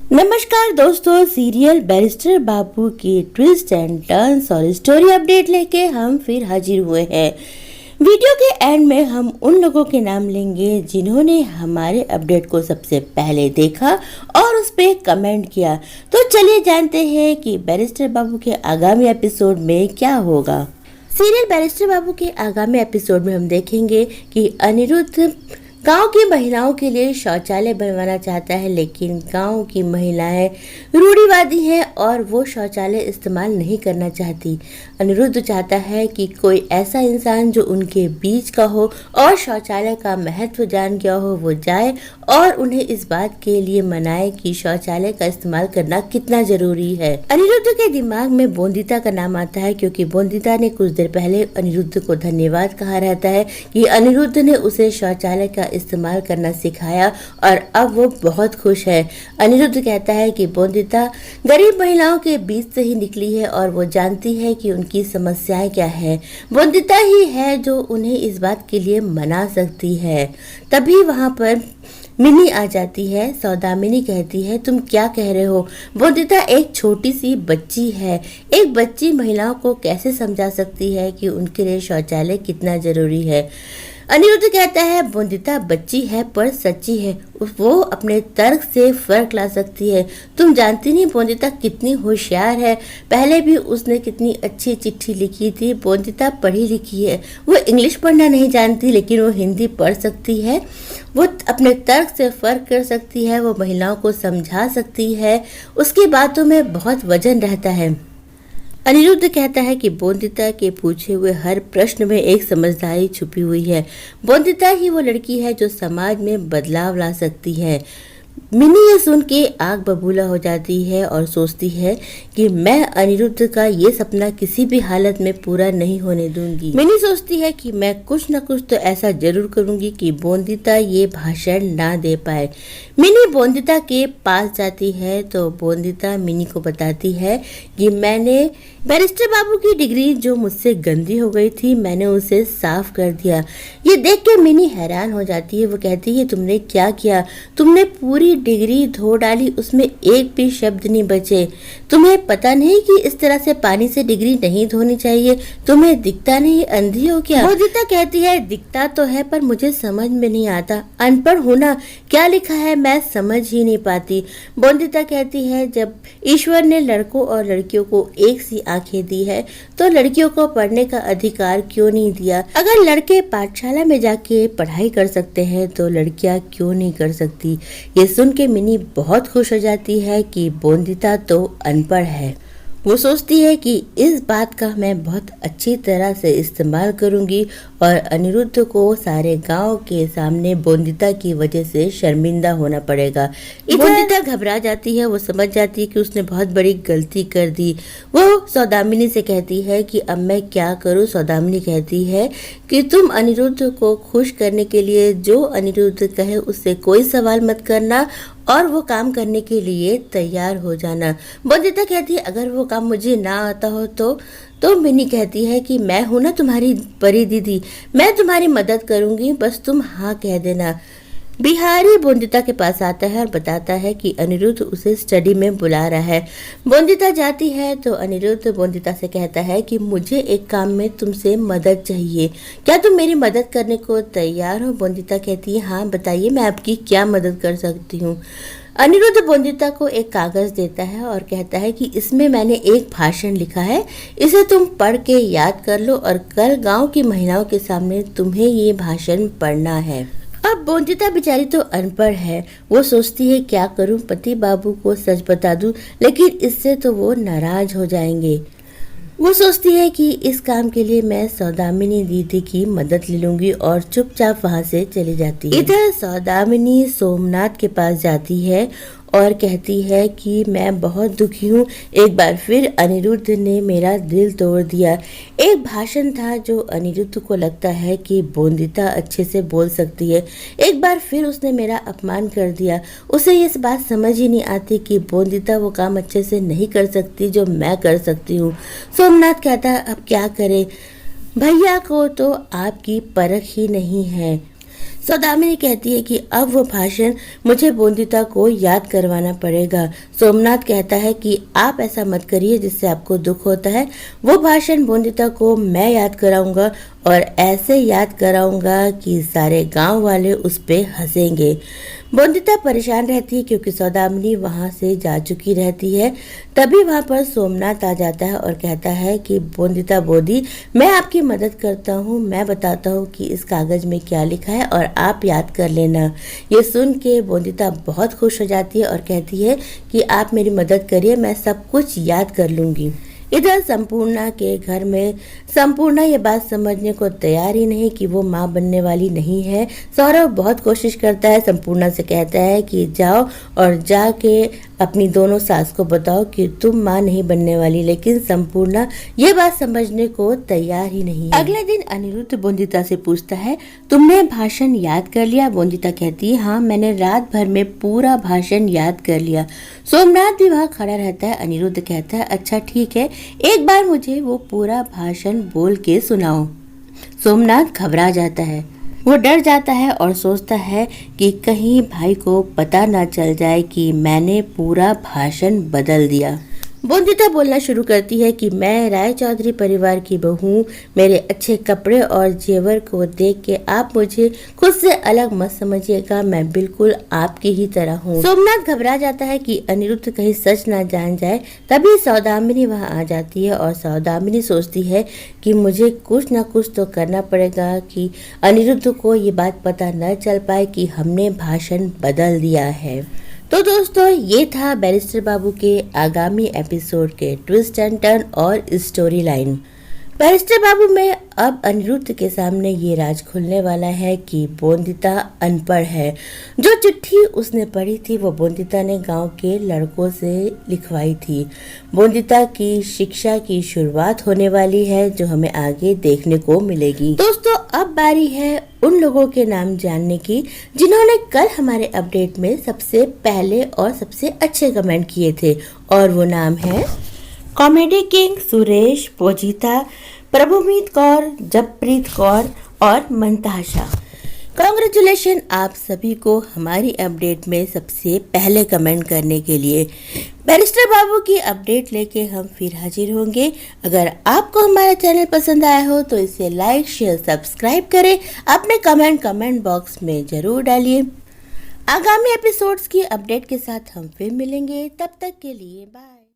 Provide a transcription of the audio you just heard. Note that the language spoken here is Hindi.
नमस्कार दोस्तों, सीरियल बैरिस्टर बाबू की ट्विस्ट एंड टर्न्स और स्टोरी अपडेट लेके हम फिर हाजिर हुए हैं। वीडियो के एंड में हम उन लोगों के नाम लेंगे जिन्होंने हमारे अपडेट को सबसे पहले देखा और उस पर कमेंट किया। तो चलिए जानते हैं कि बैरिस्टर बाबू के आगामी एपिसोड में क्या होगा। सीरियल बैरिस्टर बाबू के आगामी एपिसोड में हम देखेंगे कि अनिरुद्ध गांव की महिलाओं के लिए शौचालय बनवाना चाहता है, लेकिन गांव की महिलाएं रूढ़िवादी हैं और वो शौचालय इस्तेमाल नहीं करना चाहती। अनिरुद्ध चाहता है कि कोई ऐसा इंसान जो उनके बीच का हो और शौचालय का महत्व जान गया हो वो जाए और उन्हें इस बात के लिए मनाए कि शौचालय का इस्तेमाल करना कितना जरूरी है। अनिरुद्ध के दिमाग में बोंदिता का नाम आता है, क्योंकि बोंदिता ने कुछ देर पहले अनिरुद्ध को धन्यवाद कहा रहता है कि अनिरुद्ध ने उसे शौचालय का इस्तेमाल करना सिखाया और अब वो बहुत खुश है। अनिरुद्ध कहता है कि बोंदिता गरीब महिलाओं के बीच से ही निकली है और वो जानती है कि उनकी समस्याएं क्या है। बोंदिता ही है जो उन्हें इस बात के लिए मना सकती है। तभी वहां पर मिनी आ जाती है। सौदामिनी कहती है, तुम क्या कह रहे हो? बोंदिता एक छोटी सी बच्ची है। एक बच्ची महिलाओं को कैसे समझा सकती है कि उनके लिए शौचालय कितना जरूरी है? अनिरुद्ध कहता है, बोंदिता बच्ची है पर सच्ची है, वो अपने तर्क से फर्क ला सकती है। तुम जानती नहीं बोंदिता कितनी होशियार है। पहले भी उसने कितनी अच्छी चिट्ठी लिखी थी। बोंदिता पढ़ी लिखी है, वो इंग्लिश पढ़ना नहीं जानती लेकिन वो हिंदी पढ़ सकती है। वो अपने तर्क से फर्क कर सकती है, वो महिलाओं को समझा सकती है। उसकी बातों में बहुत वजन रहता है। अनिरुद्ध कहता है कि बोंदिता के पूछे हुए हर प्रश्न में एक समझदारी छुपी हुई है। बोंदिता ही वो लड़की है जो समाज में बदलाव ला सकती है। मिनी ये सुन के आग बबूला हो जाती है और सोचती है कि मैं अनिरुद्ध का ये सपना किसी भी हालत में पूरा नहीं होने दूंगी। मिनी सोचती है कि मैं कुछ न कुछ तो ऐसा जरूर करूंगी कि बोंदिता ये भाषण ना दे पाए। मिनी बोंदिता के पास जाती है तो बोंदिता मिनी को बताती है कि मैंने बैरिस्टर बाबू की डिग्री जो मुझसे गंदी हो गई थी, मैंने उसे साफ कर दिया। ये देख के मिनी हैरान हो जाती है। वो कहती है, तुमने क्या किया? तुमने पूरी डिग्री धो डाली, उसमें एक भी शब्द नहीं बचे। तुम्हें पता नहीं कि इस तरह से पानी से डिग्री नहीं धोनी चाहिए? तुम्हें दिखता नहीं, अंधी हो क्या? बोंदिता कहती है, दिखता तो है पर मुझे समझ में नहीं आता। अनपढ़ हूं ना, क्या लिखा है मैं समझ ही नहीं पाती। बोंदिता कहती है, जब ईश्वर ने लड़कों और लड़कियों को एक सी आंखें दी है तो लड़कियों को पढ़ने का अधिकार क्यों नहीं दिया? अगर लड़के पाठशाला में जाके पढ़ाई कर सकते हैं तो लड़कियां क्यों नहीं कर सकती? ये सुन के मिनी बहुत खुश हो जाती है कि बोंदिता तो अनपढ़ है। वो सोचती है कि इस बात का मैं बहुत अच्छी तरह से इस्तेमाल करूंगी और अनिरुद्ध को सारे गांव के सामने बोंदिता की वजह से शर्मिंदा होना पड़ेगा। बोंदिता घबरा जाती है। वो समझ जाती है कि उसने बहुत बड़ी गलती कर दी। वो सौदामिनी से कहती है कि अब मैं क्या करूं? सौदामिनी कहती है कि तुम अनिरुद्ध को खुश करने के लिए जो अनिरुद्ध कहे उससे कोई सवाल मत करना और वो काम करने के लिए तैयार हो जाना। बोंदिता कहती है, अगर वो काम मुझे ना आता हो तो मिनी कहती है कि मैं हूं ना तुम्हारी परी दीदी, मैं तुम्हारी मदद करूंगी, बस तुम हाँ कह देना। बिहारी बोंदिता के पास आता है और बताता है कि अनिरुद्ध उसे स्टडी में बुला रहा है। बोंदिता जाती है तो अनिरुद्ध बोंदिता से कहता है कि मुझे एक काम में तुमसे मदद चाहिए, क्या तुम मेरी मदद करने को तैयार हो? बोंदिता कहती है, हाँ बताइए, मैं आपकी क्या मदद कर सकती हूँ। अनिरुद्ध बोंदिता को एक कागज देता है और कहता है कि इसमें मैंने एक भाषण लिखा है, इसे तुम पढ़ के याद कर लो और कल गांव की महिलाओं के सामने तुम्हें ये भाषण पढ़ना है। अब बोंदिता बेचारी तो अनपढ़ है। वो सोचती है क्या करूं, पति बाबू को सच बता दूं, लेकिन इससे तो वो नाराज हो जाएंगे। वो सोचती है कि इस काम के लिए मैं सौदामिनी दीदी की मदद ले लूंगी और चुपचाप वहां से चली जाती है। इधर सौदामिनी सोमनाथ के पास जाती है और कहती है कि मैं बहुत दुखी हूँ। एक बार फिर अनिरुद्ध ने मेरा दिल तोड़ दिया। एक भाषण था जो अनिरुद्ध को लगता है कि बोंदिता अच्छे से बोल सकती है, एक बार फिर उसने मेरा अपमान कर दिया। उसे ये बात समझ ही नहीं आती कि बोंदिता वो काम अच्छे से नहीं कर सकती जो मैं कर सकती हूँ। सोमनाथ कहता है, अब क्या करे, भैया को तो आपकी परख ही नहीं है। सौदामिनी कहती है कि अब वो भाषण मुझे बोंदिता को याद करवाना पड़ेगा। सोमनाथ कहता है कि आप ऐसा मत करिए जिससे आपको दुख होता है। वो भाषण बोंदिता को मैं याद कराऊंगा और ऐसे याद कराऊंगा कि सारे गांव वाले उस पे हंसेंगे। बोंदिता परेशान रहती है क्योंकि सौदामिनी वहां से जा चुकी रहती है। तभी वहां पर सोमनाथ आ जाता है और कहता है कि बोंदिता बोदी, मैं आपकी मदद करता हूँ, मैं बताता हूँ कि इस कागज में क्या लिखा है और आप याद कर लेना। ये सुन के बोंदिता बहुत खुश हो जाती है और कहती है कि आप मेरी मदद करिए, मैं सब कुछ याद कर लूंगी। इधर संपूर्णा के घर में संपूर्णा ये बात समझने को तैयार ही नहीं कि वो माँ बनने वाली नहीं है। सौरभ बहुत कोशिश करता है, संपूर्णा से कहता है कि जाओ और जाके अपनी दोनों सास को बताओ कि तुम माँ नहीं बनने वाली, लेकिन संपूर्णा ये बात समझने को तैयार ही नहीं है। अगले दिन अनिरुद्ध बोंदिता से पूछता है, तुमने भाषण याद कर लिया? बोंदिता कहती है, हाँ, मैंने रात भर में पूरा भाषण याद कर लिया। सोमनाथ भी वहाँ खड़ा रहता है। अनिरुद्ध कहता है, अच्छा ठीक है, एक बार मुझे वो पूरा भाषण बोल के सुनाओ। सोमनाथ घबरा जाता है, वो डर जाता है और सोचता है कि कहीं भाई को पता ना चल जाए कि मैंने पूरा भाषण बदल दिया। बोंदिता बोलना शुरू करती है कि मैं राय चौधरी परिवार की बहू हूँ। मेरे अच्छे कपड़े और जेवर को देख के आप मुझे खुद से अलग मत समझिएगा, मैं बिल्कुल आपकी ही तरह हूँ। सोमनाथ घबरा जाता है कि अनिरुद्ध कहीं सच ना जान जाए। तभी सौदामिनी वहाँ आ जाती है और सौदामिनी सोचती है कि मुझे कुछ ना कुछ तो करना पड़ेगा कि अनिरुद्ध को ये बात पता न चल पाए कि हमने भाषण बदल दिया है। तो दोस्तों, ये था बैरिस्टर बाबू के आगामी एपिसोड के ट्विस्ट एंड टर्न और स्टोरी लाइन। बैरिस्टर बाबू में अब अनिरुद्ध के सामने ये राज खुलने वाला है कि बोंदिता अनपढ़ है। जो चिट्ठी उसने पढ़ी थी वो बोंदिता ने गांव के लड़कों से लिखवाई थी। बोंदिता की शिक्षा की शुरुआत होने वाली है जो हमें आगे देखने को मिलेगी। दोस्तों, अब बारी है उन लोगों के नाम जानने की जिन्होंने कल हमारे अपडेट में सबसे पहले और सबसे अच्छे कमेंट किए थे, और वो नाम है कॉमेडी किंग सुरेश, पोजीता, प्रभुमीत कौर, जपप्रीत कौर और मंताशा। कांग्रेचुलेशन आप सभी को हमारी अपडेट में सबसे पहले कमेंट करने के लिए। बैरिस्टर बाबू की अपडेट लेके हम फिर हाजिर होंगे। अगर आपको हमारा चैनल पसंद आया हो तो इसे लाइक, शेयर, सब्सक्राइब करें। अपने कमेंट बॉक्स में जरूर डालिए। आगामी एपिसोड्स की अपडेट के साथ हम फिर मिलेंगे, तब तक के लिए बाय।